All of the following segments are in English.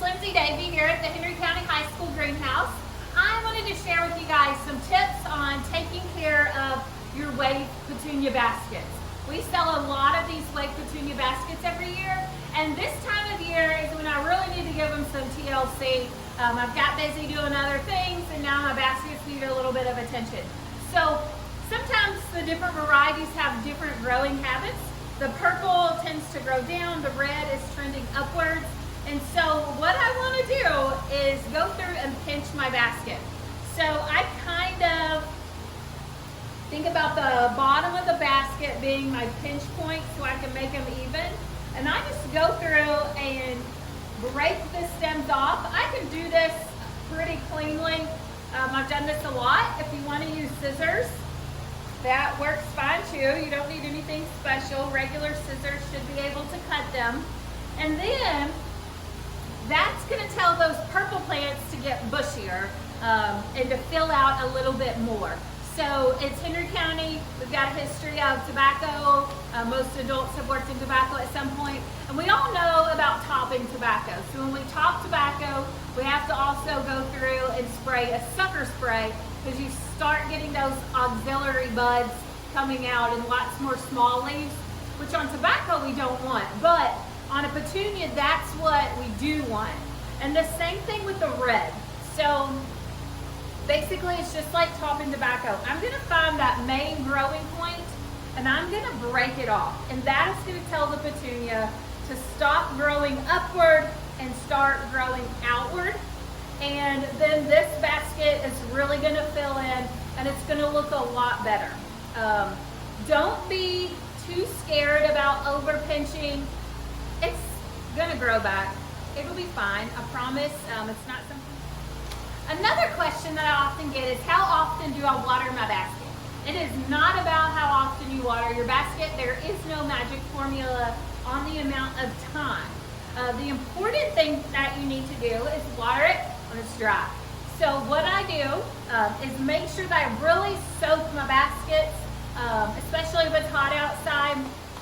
Lindsay Davey here at the Henry County High School Greenhouse. I wanted to share with you guys some tips on taking care of your wave petunia baskets. We sell a lot of these wave petunia baskets every year, and this time of year is when I really need to give them some TLC. I've got busy doing other things, and now my baskets need a little bit of attention. So sometimes the different varieties have different growing habits. The purple tends to grow down, the red is trending upwards. And so what I want to do is go through and pinch my basket. So I kind of think about the bottom of the basket being my pinch point so I can make them even. And I just go through and break the stems off. I can do this pretty cleanly. I've done this a lot. If you want to use scissors, that works fine too. You don't need anything special. Regular scissors should be able to cut them. And then that's going to tell those purple plants to get bushier and to fill out a little bit more. So it's Henry County. We've got a history of tobacco. Most adults have worked in tobacco at some point. And we all know about topping tobacco. So when we top tobacco, we have to also go through and spray a sucker spray, because you start getting those auxiliary buds coming out and lots more small leaves, which on tobacco we don't want. But on a petunia, that's what we do want. And the same thing with the red. So basically it's just like topping tobacco. I'm gonna find that main growing point and I'm gonna break it off. And that is gonna tell the petunia to stop growing upward and start growing outward. And then this basket is really gonna fill in and it's gonna look a lot better. Don't be too scared about over pinching. It's gonna grow back. It'll be fine, I promise. It's not something. Another question that I often get is, how often do I water my basket? It is not about how often you water your basket. There is no magic formula on the amount of time. The important thing that you need to do is water it when it's dry. So what I do is make sure that I really soak my baskets, especially if it's hot outside.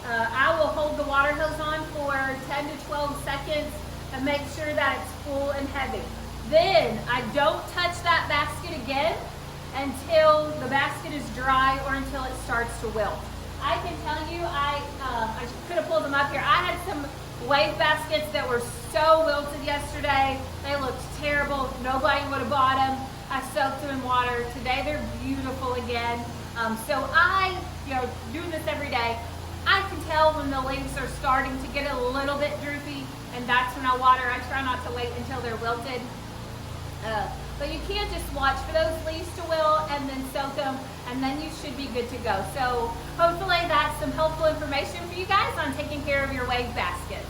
I will hold the water hose on for 10 to 12 seconds and make sure that it's full and heavy. Then I don't touch that basket again until the basket is dry or until it starts to wilt. I can tell you, I could have pulled them up here. I had some wave baskets that were so wilted yesterday. They looked terrible. Nobody would have bought them. I soaked them in water. Today they're beautiful again. So I, doing this every day, I can tell when the leaves are starting to get a little bit droopy, and that's when I water. I try not to wait until they're wilted. But you can't just watch for those leaves to wilt and then soak them, and then you should be good to go. So hopefully that's some helpful information for you guys on taking care of your wave baskets.